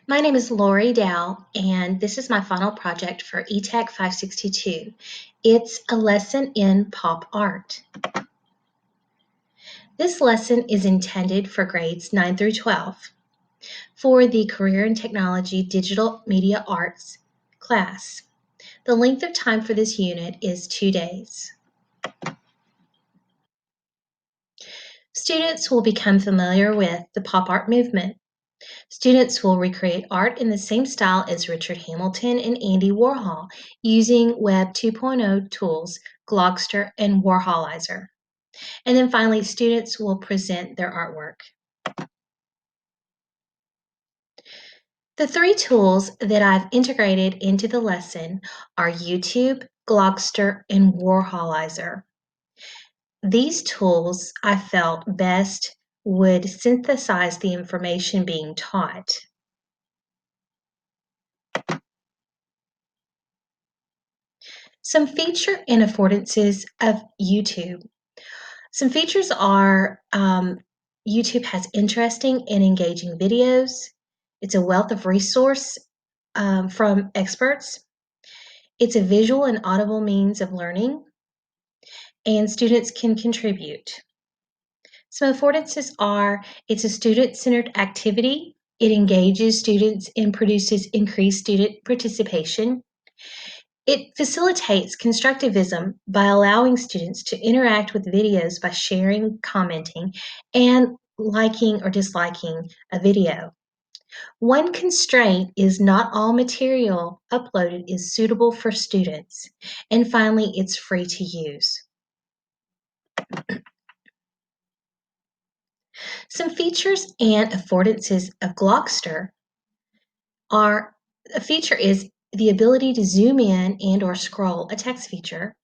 My name is Lori Dowell, and this is my final project for eTech 562. It's a lesson in pop art. This lesson is intended for grades 9 through 12 for the Career in Technology Digital Media Arts class. The length of time for this unit is 2 days. Students will become familiar with the pop art movement. Students will recreate art in the same style as Richard Hamilton and Andy Warhol using Web 2.0 tools, Glogster and Warholizer. And then finally, students will present their artwork. The three tools that I've integrated into the lesson are YouTube, Glogster, and Warholizer. These tools I felt best would synthesize the information being taught. Some feature and affordances of YouTube. Some features are YouTube has interesting and engaging videos. It's a wealth of resource from experts. It's a visual and audible means of learning, and students can contribute. Some affordances are it's a student-centered activity. It engages students and produces increased student participation. It facilitates constructivism by allowing students to interact with videos by sharing, commenting, and liking or disliking a video. One constraint is not all material uploaded is suitable for students. And finally, it's free to use. Some features and affordances of Glogster are a feature is the ability to zoom in and or scroll a text feature.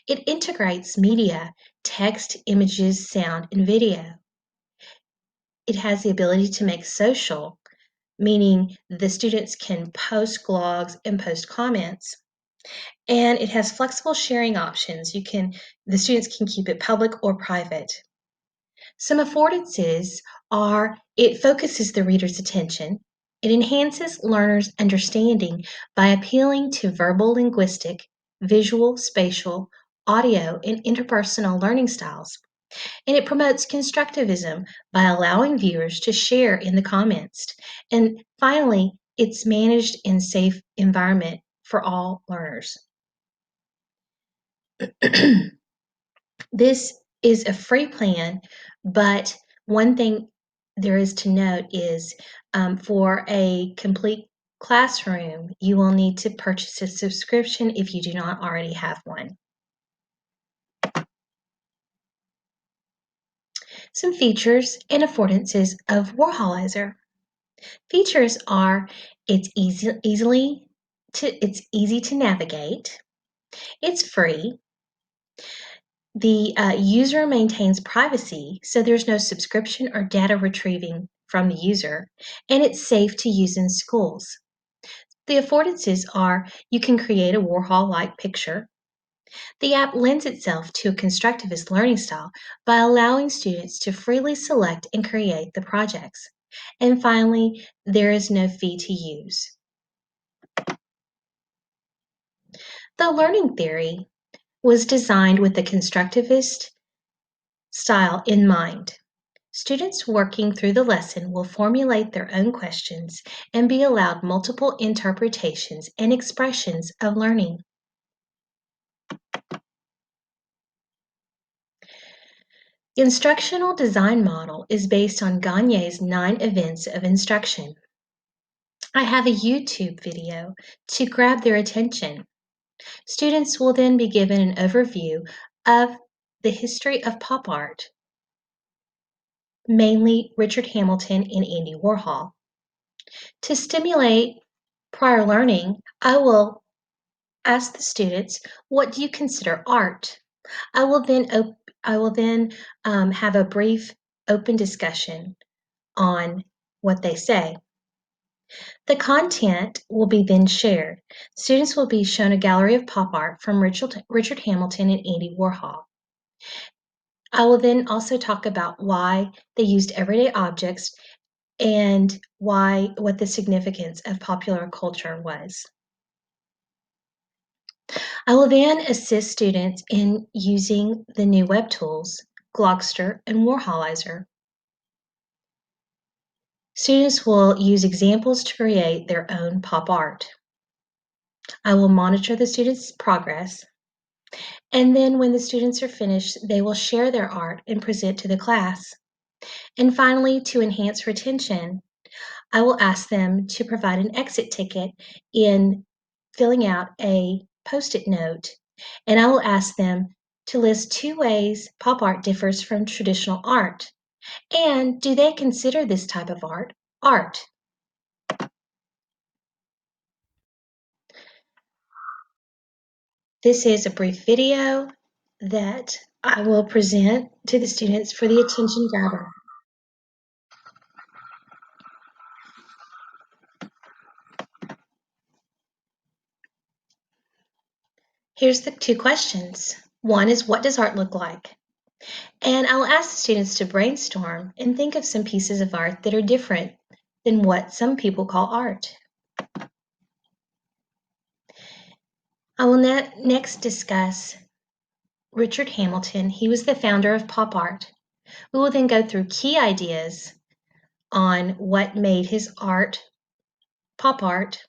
It integrates media, text, images, sound, and video. It has the ability to make social, meaning the students can post blogs and post comments. And it has flexible sharing options. The students can keep it public or private. Some affordances are it focuses the reader's attention. It enhances learners' understanding by appealing to verbal linguistic, visual, spatial, audio, and interpersonal learning styles. And it promotes constructivism by allowing viewers to share in the comments. And finally, it's managed in safe environment for all learners. This is a free plan, but one thing there is to note is for a complete classroom, you will need to purchase a subscription if you do not already have one. Some features and affordances of Warholizer. Features are it's easy to navigate, it's free, the user maintains privacy, so there's no subscription or data retrieving from the user, and it's safe to use in schools. The affordances are you can create a Warhol-like picture. The app lends itself to a constructivist learning style by allowing students to freely select and create the projects. And finally, there is no fee to use. The learning theory was designed with the constructivist style in mind. Students working through the lesson will formulate their own questions and be allowed multiple interpretations and expressions of learning. The instructional design model is based on Gagne's 9 events of instruction. I have a YouTube video to grab their attention. Students will then be given an overview of the history of pop art, mainly Richard Hamilton and Andy Warhol. To stimulate prior learning, I will ask the students, what do you consider art? I will then have a brief open discussion on what they say. The content will be then shared. Students will be shown a gallery of pop art from Richard Hamilton and Andy Warhol. I will then also talk about why they used everyday objects and what the significance of popular culture was. I will then assist students in using the new web tools, Glogster and Warholizer. Students will use examples to create their own pop art. I will monitor the students' progress, and then when the students are finished, they will share their art and present to the class. And finally, to enhance retention, I will ask them to provide an exit ticket in filling out a Post-it note, and I will ask them to list 2 ways pop art differs from traditional art, and do they consider this type of art art? This is a brief video that I will present to the students for the attention grabber. Here's the 2 questions. One is, what does art look like? And I'll ask the students to brainstorm and think of some pieces of art that are different than what some people call art. I will next discuss Richard Hamilton. He was the founder of pop art. We will then go through key ideas on what made his art pop art.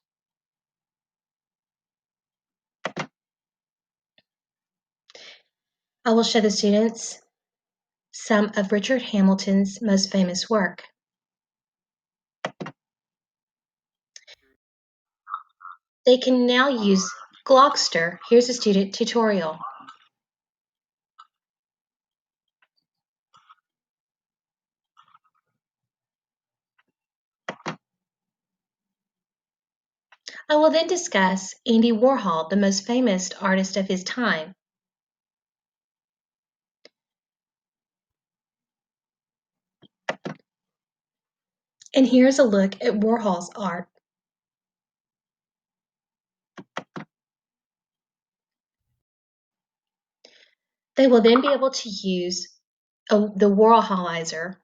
I will show the students some of Richard Hamilton's most famous work. They can now use Glogster. Here's a student tutorial. I will then discuss Andy Warhol, the most famous artist of his time. And here's a look at Warhol's art. They will then be able to use the Warholizer.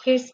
Here's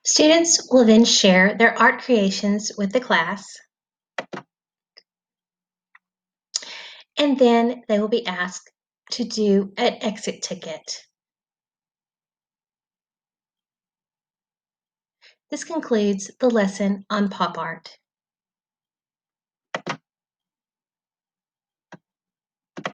Students will then share their art creations with the class, and then they will be asked to do an exit ticket. This concludes the lesson on pop art.